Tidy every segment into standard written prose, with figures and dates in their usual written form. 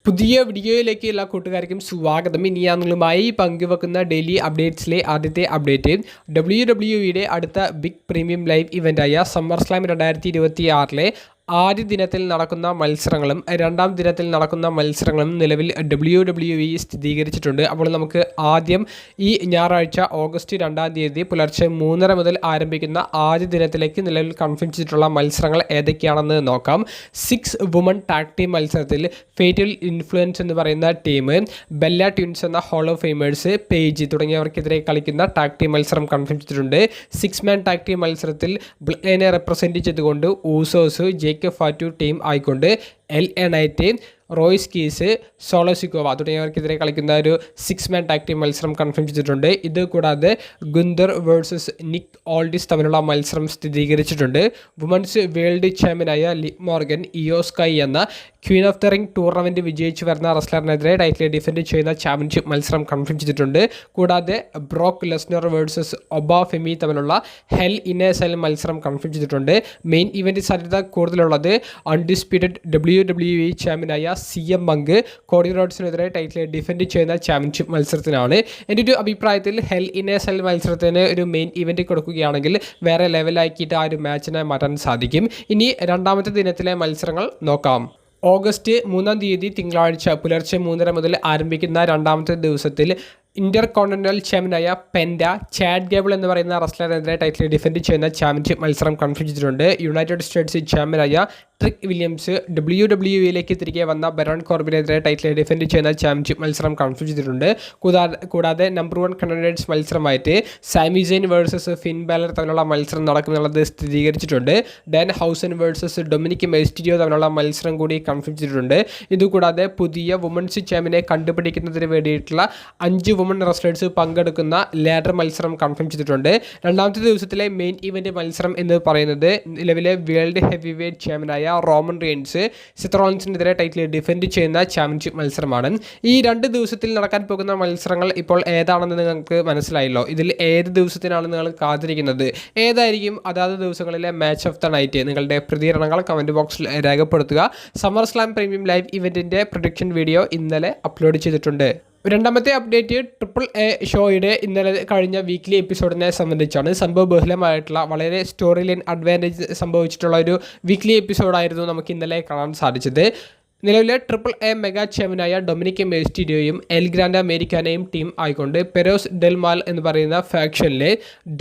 പുതിയ വീഡിയോയിലേക്ക് എല്ലാ കൂട്ടുകാർക്കും സ്വാഗതം. ഇനി ഞാൻ നിങ്ങളുമായി പങ്കുവെക്കുന്ന ഡെയിലി അപ്ഡേറ്റ്സിലെ ആദ്യത്തെ അപ്ഡേറ്റ് WWE അടുത്ത ബിഗ് പ്രീമിയം ലൈവ് ഇവൻ്റായ സമ്മർ സ്ലാം 2026 ആദ്യ ദിനത്തിൽ നടക്കുന്ന മത്സരങ്ങളും രണ്ടാം ദിനത്തിൽ നടക്കുന്ന മത്സരങ്ങളും നിലവിൽ WWE സ്ഥിരീകരിച്ചിട്ടുണ്ട്. അപ്പോൾ നമുക്ക് ആദ്യം ഈ ഞായറാഴ്ച ഓഗസ്റ്റ് 2-ാം തീയതി പുലർച്ചെ 3:30 മുതൽ ആരംഭിക്കുന്ന ആദ്യ ദിനത്തിലേക്ക് നിലവിൽ കൺഫേം ചെയ്തിട്ടുള്ള മത്സരങ്ങൾ ഏതൊക്കെയാണെന്ന് നോക്കാം. 6 വുമൺ ടാഗ് ടീം മത്സരത്തിൽ ഫേറ്റൽ ഇൻഫ്ലുവൻസ് എന്ന് പറയുന്ന ടീം, ബെല്ല ട്വിൻസ് എന്ന ഹോൾ ഓഫ് ഫെയിമേഴ്സ്, പേജ് തുടങ്ങിയവർക്കെതിരെ കളിക്കുന്ന ടാഗ് ടീം മത്സരം കൺഫേം ചെയ്തിട്ടുണ്ട്. 6 മാൻ ടാഗ് ടീം മത്സരത്തിൽ ബ്ലഡ്ലൈനെ റെപ്രസെൻറ്റ് ചെയ്തുകൊണ്ട് ഊസോസ്, ഫാറ്റു ടീം ആയിക്കൊണ്ട് LA നൈറ്റ്, റോയ്സ് കീസ്, സോളോസിക്കോവ തുടങ്ങിയവർക്കെതിരെ കളിക്കുന്ന ഒരു 6 മാൻ ടാഗ് ടീം മത്സരം കൺഫേം ചെയ്തിട്ടുണ്ട്. ഇത് കൂടാതെ ഗുന്തർ വേഴ്സസ് നിക് ഓൾഡിസ് തമ്മിലുള്ള മത്സരം സ്ഥിരീകരിച്ചിട്ടുണ്ട്. വുമൻസ് വേൾഡ് ചാമ്പ്യനായ ലിവ് മോർഗൻ ഇയോ സ്കൈ എന്ന Queen of the ring tournament വിജയിച്ചു വരുന്ന റെസ്ലറിനെതിരെ ടൈറ്റിൽ ഡിഫെൻഡ് ചെയ്യുന്ന ചാമ്പ്യൻഷിപ്പ് മത്സരം കൺഫേം ചെയ്തിട്ടുണ്ട്. കൂടാതെ ബ്രോക്ക് ലെസ്നർ വേഴ്സസ് ഒബ ഫെമി തമ്മിലുള്ള ഹെൽ ഇൻ എ സെൽ മത്സരം കൺഫേം ചെയ്തിട്ടുണ്ട്. മെയിൻ ഇവൻറ്റ് സാധ്യത കൂടുതലുള്ളത് അൺഡിസ്പ്യൂട്ടഡ് WWE ചാമ്പ്യനായ CM പങ്ക് കോഡി റോഡ്സിനെതിരെ ടൈറ്റിൽ ഡിഫെൻഡ് ചെയ്യുന്ന ചാമ്പ്യൻഷിപ്പ് മത്സരത്തിനാണ്. എൻ്റെ ഒരു അഭിപ്രായത്തിൽ ഹെൽ ഇൻ എ സെൽ മത്സരത്തിന് ഒരു മെയിൻ ഇവൻറ്റ് കൊടുക്കുകയാണെങ്കിൽ വേറെ ലെവലാക്കിയിട്ട് ആ ഒരു മാച്ചിനെ മാറ്റാൻ സാധിക്കും. ഇനി രണ്ടാമത്തെ ദിനത്തിലെ മത്സരങ്ങൾ നോക്കാം. ഓഗസ്റ്റ് 3-ാം തീയതി തിങ്കളാഴ്ച പുലർച്ചെ 3:30 മുതൽ ആരംഭിക്കുന്ന രണ്ടാമത്തെ ദിവസത്തിൽ ഇന്റർ കോണ്ടിനെന്റൽ ചാമ്പ്യനായ പെൻഡ ചാഡ് ഗേബിൾ എന്ന് പറയുന്ന റെസ്ലറിനെതിരെ ടൈറ്റിൽ ഡിഫെൻഡ് ചെയ്യുന്ന ചാമ്പ്യൻഷിപ്പ് മത്സരം കൺഫേം ചെയ്തിട്ടുണ്ട്. യുണൈറ്റഡ് സ്റ്റേറ്റ്സ് ചാമ്പ്യനായ ട്രിക് വില്യംസ് WWE തിരികെ വന്ന ബരോൺ കോർബിനെതിരെ ടൈറ്റിൽ ഡിഫെൻഡ് ചെയ്യുന്ന ചാമ്പ്യൻഷിപ്പ് മത്സരം കൺഫേം ചെയ്തിട്ടുണ്ട്. കൂടാതെ നമ്പർ 1 കണ്ടൻഡേഴ്സ് മത്സരമായിട്ട് സാമി സെയിൻ വേഴ്സസ് ഫിൻ ബാലർ തമ്മിലുള്ള മത്സരം നടക്കുന്നുള്ളത് സ്ഥിരീകരിച്ചിട്ടുണ്ട്. ഡാൻ ഹൗസൻ വേഴ്സസ് ഡൊമിനിക് മെസ്റ്റിരിയോ തമ്മിലുള്ള മത്സരം കൂടി കൺഫേം ചെയ്തിട്ടുണ്ട്. ഇതുകൂടാതെ പുതിയ വുമൻസ് ചാമ്പ്യനെ കണ്ടുപിടിക്കുന്നതിന് വേണ്ടിയിട്ടുള്ള 5 വുമൺ റെസ്ലേഴ്സ് പങ്കെടുക്കുന്ന ലാഡർ മത്സരം കൺഫേം ചെയ്തിട്ടുണ്ട്. രണ്ടാമത്തെ ദിവസത്തിലെ മെയിൻ ഇവന്റ് മത്സരം എന്ന് പറയുന്നത് നിലവിലെ വേൾഡ് ഹെവി വെയ്റ്റ് ചാമ്പ്യനായ റോമൻ റെയിൻസ് സെത്രോൺസിനെതിരെ ടൈറ്റിൽ ഡിഫെൻഡ് ചെയ്യുന്ന ചാമ്പ്യൻഷിപ്പ് മത്സരമാണ്. ഈ 2 ദിവസത്തിൽ നടക്കാൻ പോകുന്ന മത്സരങ്ങൾ ഇപ്പോൾ ഏതാണെന്ന് നിങ്ങൾക്ക് മനസ്സിലായല്ലോ. ഇതിൽ ഏത് ദിവസത്തിനാണ് നിങ്ങൾ കാത്തിരിക്കുന്നത്, ഏതായിരിക്കും അതാത് ദിവസങ്ങളിലെ മാച്ച് ഓഫ് ദ നൈറ്റ്? നിങ്ങളുടെ പ്രതികരണങ്ങൾ കമൻറ്റ് ബോക്സിൽ രേഖപ്പെടുത്തുക. സമ്മർ സ്ലാം പ്രീമിയം ലൈവ് ഇവൻറ്റിൻ്റെ പ്രൊഡിക്ഷൻ വീഡിയോ ഇന്നലെ അപ്ലോഡ് ചെയ്തിട്ടുണ്ട്. രണ്ടാമത്തെ അപ്ഡേറ്റ് ട്രിപ്പിൾ എ ഷോയുടെ ഇന്നലെ കഴിഞ്ഞ വീക്ക്ലി എപ്പിസോഡിനെ സംബന്ധിച്ചാണ്. സംഭവബഹുലമായിട്ടുള്ള വളരെ സ്റ്റോറി ലൈൻ അഡ്വാൻറ്റേജ് സംഭവിച്ചിട്ടുള്ള ഒരു വീക്ക്ലി എപ്പിസോഡായിരുന്നു നമുക്ക് ഇന്നലെ കാണാൻ സാധിച്ചത്. നിലവിലെ ട്രിപ്പിൾ എ മെഗാ ചാമ്പ്യനായ ഡൊമിനിക് മെസ്റ്റിരിയോയും എൽ ഗ്രാൻഡ് അമേരിക്കാനയും ടീം ആയിക്കൊണ്ട് പെരോസ് ഡെൽമാൽ എന്ന് പറയുന്ന ഫാക്ഷനിലെ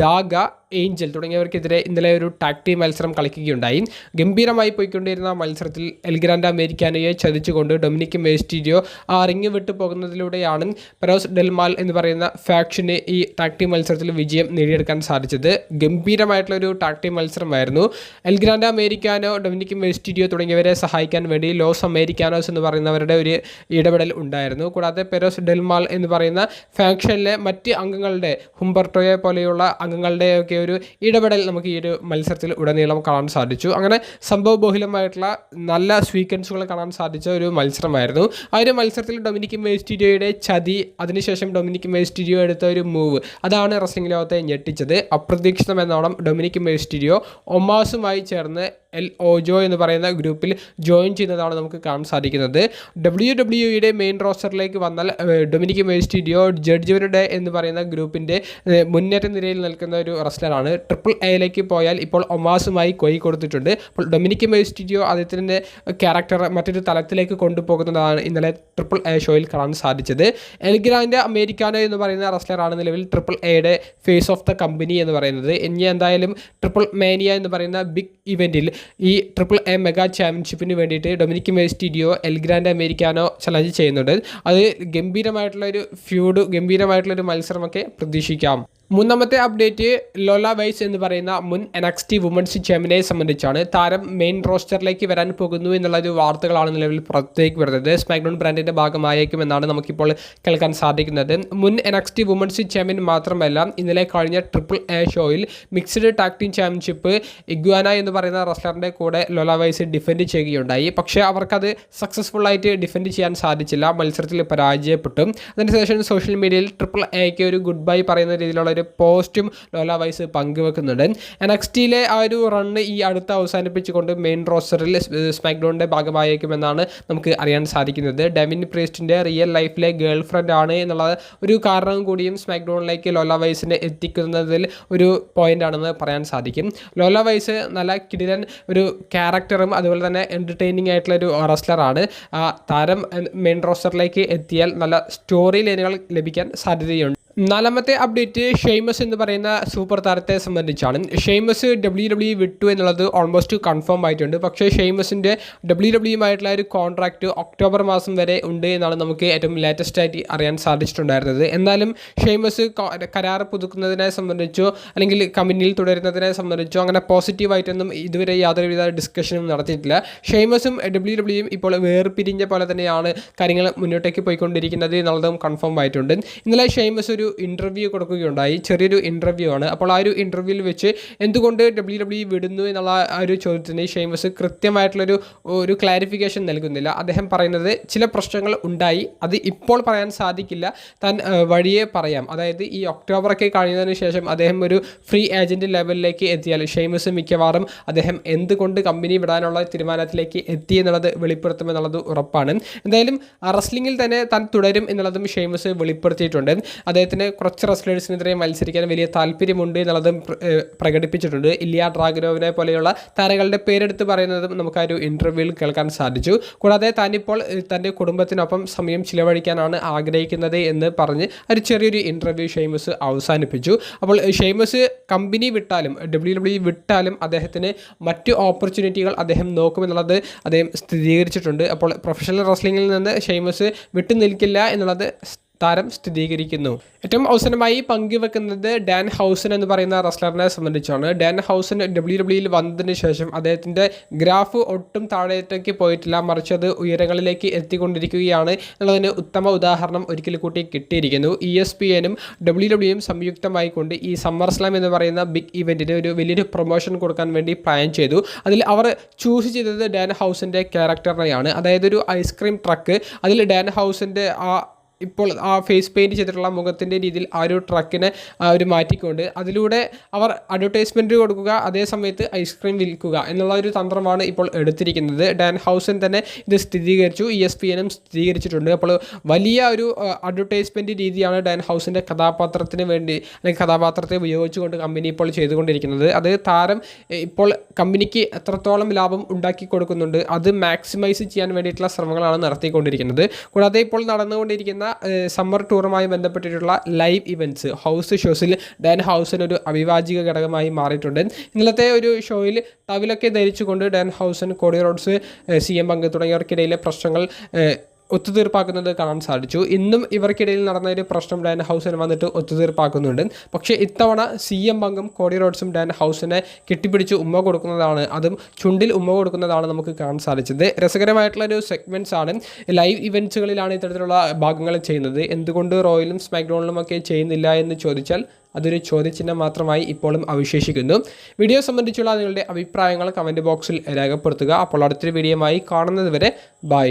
ഡാഗ, ഏഞ്ചൽ തുടങ്ങിയവർക്കെതിരെ ഇന്നലെ ഒരു ടാഗ് ടീം മത്സരം കളിക്കുകയുണ്ടായി. ഗംഭീരമായി പോയിക്കൊണ്ടിരുന്ന മത്സരത്തിൽ എൽ ഗ്രാൻഡ് അമേരിക്കാനയെ ചതിച്ചുകൊണ്ട് ഡൊമിനിക് മെസ്റ്റിരിയോ ആ റിങ് വിട്ടു പോകുന്നതിലൂടെയാണ് പെരോസ് ഡെൽമാൽ എന്ന് പറയുന്ന ഫാക്ഷന് ഈ ടാഗ് ടീം മത്സരത്തിൽ വിജയം നേടിയെടുക്കാൻ സാധിച്ചത്. ഗംഭീരമായിട്ടുള്ളൊരു ടാഗ് ടീം മത്സരമായിരുന്നു. El Grande Americano, Dominik Mysterio തുടങ്ങിയവരെ സഹായിക്കാൻ വേണ്ടി ലോസ് അമേരിക്കാനോസ് എന്ന് പറയുന്നവരുടെ ഒരു ഇടപെടൽ ഉണ്ടായിരുന്നു. കൂടാതെ പെരോസ് ഡെൽമാൽ എന്ന് പറയുന്ന ഫാക്ഷനിലെ മറ്റ് അംഗങ്ങളുടെ, ഹുംബർട്ടോയെ പോലെയുള്ള അംഗങ്ങളുടെയൊക്കെ ഒരു ഇടപെടൽ നമുക്ക് ഈ ഒരു മത്സരത്തിൽ ഉടനീളം കാണാൻ സാധിച്ചു. അങ്ങനെ സംഭവബഹുലമായിട്ടുള്ള നല്ല സ്വീക്വൻസുകൾ കാണാൻ സാധിച്ച ഒരു മത്സരമായിരുന്നു. ആ ഒരു മത്സരത്തിൽ ഡൊമിനിക് മെസ്റ്റിരിയോയുടെ ചതി, അതിനുശേഷം ഡൊമിനിക് മെസ്റ്റിരിയോ എടുത്ത ഒരു മൂവ്, അതാണ് റെസ്ലിംഗ് ലോകത്തെ ഞെട്ടിച്ചത്. അപ്രതീക്ഷിതമെന്നോണം ഡൊമിനിക് മെസ്റ്റിരിയോ ഒമാസുമായി ചേർന്ന് എൽ ഓജോ എന്ന് പറയുന്ന ഗ്രൂപ്പിൽ ജോയിൻ ചെയ്യുന്നതാണ് നമുക്ക് കാണാൻ സാധിക്കുന്നത്. WWE മെയിൻ റോസ്റ്ററിലേക്ക് വന്നാൽ ഡൊമിനിക് മെസ്റ്റിരിയോ ജഡ്ജ്മെന്റ് ഡേ എന്ന് പറയുന്ന ഗ്രൂപ്പിൻ്റെ മുന്നേറ്റ നിരയിൽ നിൽക്കുന്ന ഒരു റെസ്ലറാണ്. ട്രിപ്പിൾ എയിലേക്ക് പോയാൽ ഇപ്പോൾ ഒമാസുമായി കൊയ് കൊടുത്തിട്ടുണ്ട്. അപ്പോൾ ഡൊമിനിക് മെസ്റ്റിരിയോ അദ്ദേഹത്തിൻ്റെ ക്യാരക്ടർ മറ്റൊരു തലത്തിലേക്ക് കൊണ്ടുപോകുന്നതാണ് ഇന്നലെ ട്രിപ്പിൾ എ ഷോയിൽ കാണാൻ സാധിച്ചത്. എൽ ഗ്രാൻഡ് അമേരിക്കാനോ എന്ന് പറയുന്ന റെസ്ലറാണ് നിലവിൽ ട്രിപ്പിൾ എയുടെ ഫേസ് ഓഫ് ദ കമ്പനി എന്ന് പറയുന്നത്. ഇനി എന്തായാലും ട്രിപ്പിൾ മാനിയ എന്ന് പറയുന്ന ബിഗ് ഇവൻറ്റിൽ ഈ ട്രിപ്പിൾ എ മെഗാ ചാമ്പ്യൻഷിപ്പിന് വേണ്ടിയിട്ട് Dominik Mysterio El Grande Americano challenge ചെയ്യുന്നുണ്ട്. അത് ഗംഭീരമായിട്ടുള്ളൊരു ഫ്യൂഡ്, ഗംഭീരമായിട്ടുള്ളൊരു മത്സരമൊക്കെ പ്രതീക്ഷിക്കാം. മൂന്നാമത്തെ അപ്ഡേറ്റ് ലോല വൈസ് എന്ന് പറയുന്ന മുൻ NXT വുമൻസ് ചാമ്പ്യനെ സംബന്ധിച്ചാണ്. താരം മെയിൻ റോസ്റ്ററിലേക്ക് വരാൻ പോകുന്നു എന്നുള്ളൊരു വാർത്തകളാണ് നിലവിൽ പുറത്തേക്ക് വരുന്നത്. സ്മാക്ഡൗൺ ബ്രാൻഡിൻ്റെ ഭാഗമായേക്കും എന്നാണ് നമുക്കിപ്പോൾ കേൾക്കാൻ സാധിക്കുന്നത്. മുൻ NXT വുമൻസ് ചാമ്പ്യൻ മാത്രമല്ല, ഇന്നലെ കഴിഞ്ഞ ട്രിപ്പിൾ എ ഷോയിൽ mixed tag team championship iguana എന്ന് പറയുന്ന റെസ്ലറിൻ്റെ കൂടെ ലോല വൈസ് ഡിഫെൻഡ് ചെയ്യുകയുണ്ടായി. പക്ഷേ അവർക്കത് സക്സസ്ഫുള്ളായിട്ട് ഡിഫെൻഡ് ചെയ്യാൻ സാധിച്ചില്ല, മത്സരത്തിൽ പരാജയപ്പെട്ടു. അതിനുശേഷം സോഷ്യൽ മീഡിയയിൽ ട്രിപ്പിൾ എക്ക് ഒരു ഗുഡ് ബൈ പറയുന്ന രീതിയിലുള്ള ഒരു പോസ്റ്റും ലോല വൈസ് പങ്കുവെക്കുന്നുണ്ട്. NXTയിലെ ആ ഒരു റണ്ണ് ഈ അടുത്ത് അവസാനിപ്പിച്ചുകൊണ്ട് മെയിൻ റോസ്റ്ററിൽ സ്മാക്ഡൗണിൻ്റെ ഭാഗമായേക്കുമെന്നാണ് നമുക്ക് അറിയാൻ സാധിക്കുന്നത്. ഡെമിൻ പ്രീസ്റ്റിൻ്റെ റിയൽ ലൈഫിലെ ഗേൾ ഫ്രണ്ട് ആണ് എന്നുള്ള ഒരു കാരണം കൂടിയും സ്മാക്ഡൗണിലേക്ക് ലോല വൈസിനെ എത്തിക്കുന്നതിൽ ഒരു പോയിന്റ് ആണെന്ന് പറയാൻ സാധിക്കും. ലോല വൈസ് നല്ല കിടിലൻ ഒരു ക്യാരക്ടറും അതുപോലെ തന്നെ എൻ്റർടൈനിങ് ആയിട്ടുള്ള ഒരു റെസ്ലറാണ്. താരം മെയിൻ റോസ്റ്ററിലേക്ക് എത്തിയാൽ നല്ല സ്റ്റോറി ലൈനുകൾ ലഭിക്കാൻ സാധ്യതയുണ്ട്. നാലാമത്തെ അപ്ഡേറ്റ് ഷെയ്മസ് എന്ന് പറയുന്ന സൂപ്പർ താരത്തെ സംബന്ധിച്ചാണ്. ഷെയ്മസ് WWE വിട്ടു എന്നുള്ളത് ഓൾമോസ്റ്റ് കൺഫേം ആയിട്ടുണ്ട്. പക്ഷേ ഷെയ്മസിൻ്റെ WWEയുമായിട്ടുള്ള ഒരു കോൺട്രാക്റ്റ് ഒക്ടോബർ മാസം വരെ ഉണ്ട് എന്നാണ് നമുക്ക് ഏറ്റവും ലേറ്റസ്റ്റ് ആയിട്ട് അറിയാൻ സാധിച്ചിട്ടുണ്ടായിരുന്നത്. എന്നാലും ഷെയ്മസ് കരാർ പുതുക്കുന്നതിനെ സംബന്ധിച്ചോ അല്ലെങ്കിൽ കമ്പനിയിൽ തുടരുന്നതിനെ സംബന്ധിച്ചോ അങ്ങനെ പോസിറ്റീവായിട്ടൊന്നും ഇതുവരെ യാതൊരുവിധ ഡിസ്കഷനും നടത്തിയിട്ടില്ല. ഷെയ്മസും WWEയും ഇപ്പോൾ വേർപിരിഞ്ഞ പോലെ തന്നെയാണ് കാര്യങ്ങൾ മുന്നോട്ടേക്ക് പോയിക്കൊണ്ടിരിക്കുന്നത് എന്നുള്ളതും കൺഫേം ആയിട്ടുണ്ട്. ഇന്നലെ ഷെയ്മസ് ഒരു ഇൻ്റർവ്യൂ കൊടുക്കുകയുണ്ടായി. ചെറിയൊരു ഇൻ്റർവ്യൂ ആണ്. അപ്പോൾ ആ ഒരു ഇൻ്റർവ്യൂവിൽ വെച്ച് എന്തുകൊണ്ട് WWE വിടുന്നു എന്നുള്ള ആ ഒരു ചോദ്യത്തിന് ഷെയ്മസ് കൃത്യമായിട്ടുള്ളൊരു ക്ലാരിഫിക്കേഷൻ നൽകുന്നില്ല. അദ്ദേഹം പറയുന്നത് ചില പ്രശ്നങ്ങൾ ഉണ്ടായി, അത് ഇപ്പോൾ പറയാൻ സാധിക്കില്ല, താൻ വഴിയെ പറയാം. അതായത് ഈ ഒക്ടോബറൊക്കെ കഴിഞ്ഞതിന് ശേഷം അദ്ദേഹം ഒരു ഫ്രീ ഏജൻറ്റ് ലെവലിലേക്ക് എത്തിയാൽ ഷെയ്മസ് മിക്കവാറും അദ്ദേഹം എന്തുകൊണ്ട് കമ്പനി വിടാനുള്ള തീരുമാനത്തിലേക്ക് എത്തി എന്നുള്ളത് വെളിപ്പെടുത്തുമെന്നുള്ളത് ഉറപ്പാണ്. എന്തായാലും റെസ്ലിംഗിൽ തന്നെ താൻ തുടരും എന്നുള്ളതും ഷെയ്മസ് വെളിപ്പെടുത്തിയിട്ടുണ്ട്. അദ്ദേഹത്തിന് കുറച്ച് റെസ്ലേഴ്സിനെതിരെ മത്സരിക്കാൻ വലിയ താല്പര്യമുണ്ട് എന്നുള്ളതും പ്രകടിപ്പിച്ചിട്ടുണ്ട്. ഇലിയ ഡ്രാഗനോവിനെ പോലെയുള്ള താരങ്ങളുടെ പേരെടുത്ത് പറയുന്നതും നമുക്ക് ആ ഒരു ഇൻ്റർവ്യൂവിൽ കേൾക്കാൻ സാധിച്ചു. കൂടാതെ താനിപ്പോൾ തൻ്റെ കുടുംബത്തിനൊപ്പം സമയം ചിലവഴിക്കാനാണ് ആഗ്രഹിക്കുന്നത് എന്ന് പറഞ്ഞ് ഒരു ചെറിയൊരു ഇൻ്റർവ്യൂ ഷെയ്മസ് അവസാനിപ്പിച്ചു. അപ്പോൾ ഷെയ്മസ് കമ്പനി വിട്ടാലും WWE വിട്ടാലും അദ്ദേഹത്തിന് മറ്റ് ഓപ്പർച്യൂണിറ്റികൾ അദ്ദേഹം നോക്കുമെന്നുള്ളത് അദ്ദേഹം സ്ഥിരീകരിച്ചിട്ടുണ്ട്. അപ്പോൾ പ്രൊഫഷണൽ റെസ്ലിംഗിൽ നിന്ന് ഷെയ്മസ് വിട്ടു നിൽക്കില്ല എന്നുള്ളത് താരം സ്ഥിരീകരിക്കുന്നു. ഏറ്റവും അവസാനമായി പങ്കുവെക്കുന്നത് ഡാൻ ഹൗസൻ എന്ന് പറയുന്ന റെസ്ലറിനെ സംബന്ധിച്ചാണ്. ഡാൻ ഹൗസൻ WWEയിൽ വന്നതിന് ശേഷം അദ്ദേഹത്തിൻ്റെ ഗ്രാഫ് ഒട്ടും താഴേക്ക് പോയിട്ടില്ല, മറിച്ച് അത് ഉയരങ്ങളിലേക്ക് എത്തിക്കൊണ്ടിരിക്കുകയാണ് എന്നുള്ളതിന് ഉത്തമ ഉദാഹരണം ഒരിക്കൽ കൂടി കിട്ടിയിരിക്കുന്നു. ESPNും WWEയും സംയുക്തമായിക്കൊണ്ട് ഈ സമ്മർ സ്ലാം എന്ന് പറയുന്ന ബിഗ് ഇവൻറ്റിന് ഒരു വലിയൊരു പ്രൊമോഷൻ കൊടുക്കാൻ വേണ്ടി പ്ലാൻ ചെയ്തു. അതിൽ അവർ ചൂസ് ചെയ്തത് ഡാൻ ഹൗസൻ്റെ ക്യാരക്ടറിനെയാണ്. അതായത് ഒരു ഐസ്ക്രീം ട്രക്ക്, അതിൽ ഡാൻ ഹൗസൻ്റെ ഇപ്പോൾ ആ ഫേസ് പെയിൻറ്റ് ചെയ്തിട്ടുള്ള മുഖത്തിൻ്റെ രീതിയിൽ ആ ഒരു ട്രക്കിനെ ഒരു മാറ്റിക്കൊണ്ട് അതിലൂടെ അവർ അഡ്വർടൈസ്മെൻറ്റ് കൊടുക്കുക, അതേ സമയത്ത് ഐസ്ക്രീം വിൽക്കുക എന്നുള്ള ഒരു തന്ത്രമാണ് ഇപ്പോൾ എടുത്തിരിക്കുന്നത്. ഡാൻ ഹൗസൻ തന്നെ ഇത് സ്ഥിരീകരിച്ചു, ESPNും സ്ഥിരീകരിച്ചിട്ടുണ്ട്. അപ്പോൾ വലിയ ഒരു അഡ്വർടൈസ്മെൻറ്റ് രീതിയാണ് ഡാൻ ഹൗസിൻ്റെ കഥാപാത്രത്തിന് വേണ്ടി അല്ലെങ്കിൽ കഥാപാത്രത്തെ ഉപയോഗിച്ചുകൊണ്ട് കമ്പനി ഇപ്പോൾ ചെയ്തുകൊണ്ടിരിക്കുന്നത്. അത് താരം ഇപ്പോൾ കമ്പനിക്ക് എത്രത്തോളം ലാഭം ഉണ്ടാക്കി കൊടുക്കുന്നുണ്ട് അത് മാക്സിമൈസ് ചെയ്യാൻ വേണ്ടിയിട്ടുള്ള ശ്രമങ്ങളാണ് നടത്തിക്കൊണ്ടിരിക്കുന്നത്. കൂടാതെ ഇപ്പോൾ നടന്നുകൊണ്ടിരിക്കുന്ന സമ്മർ ടൂറുമായി ബന്ധപ്പെട്ടിട്ടുള്ള ലൈവ് ഇവൻറ്റ്സ് ഹൗസ് ഷോസിൽ ഡാൻ ഹൗസൻ ഒരു അവിഭാജ്യ ഘടകമായി മാറിയിട്ടുണ്ട്. ഇന്നലത്തെ ഒരു ഷോയിൽ ടവലൊക്കെ ധരിച്ചുകൊണ്ട് Dan Housen, Cody Rhodes, CM Punk തുടങ്ങിയവർക്കിടയിലെ പ്രശ്നങ്ങൾ ഒത്തുതീർപ്പാക്കുന്നത് കാണാൻ സാധിച്ചു. ഇന്നും ഇവർക്കിടയിൽ നടന്ന ഒരു പ്രശ്നം ഡാൻ ഹൗസൻ വന്നിട്ട് ഒത്തുതീർപ്പാക്കുന്നുണ്ട്. പക്ഷേ ഇത്തവണ CM പങ്കും കോഡി റോഡ്സും ഡാൻ ഹൗസിനെ കെട്ടിപ്പിടിച്ച് ഉമ്മ കൊടുക്കുന്നതാണ്, അതും ചുണ്ടിൽ ഉമ്മ കൊടുക്കുന്നതാണ് നമുക്ക് കാണാൻ സാധിച്ചത്. രസകരമായിട്ടുള്ളൊരു സെഗ്മെൻറ്റ്സ് ആണ്. ലൈവ് ഇവൻറ്റ്സുകളിലാണ് ഇത്തരത്തിലുള്ള ഭാഗങ്ങൾ ചെയ്യുന്നത്. എന്തുകൊണ്ട് റോയലും സ്മാക്ഡൗണിലും ഒക്കെ ചെയ്യുന്നില്ല എന്ന് ചോദിച്ചാൽ അതൊരു ചോദ്യചിഹ്നം മാത്രമായി ഇപ്പോഴും അവശേഷിക്കുന്നു. വീഡിയോ സംബന്ധിച്ചുള്ള നിങ്ങളുടെ അഭിപ്രായങ്ങൾ കമൻറ്റ് ബോക്സിൽ രേഖപ്പെടുത്തുക. അപ്പോൾ അടുത്തൊരു വീഡിയോയുമായി കാണുന്നത് വരെ ബൈ.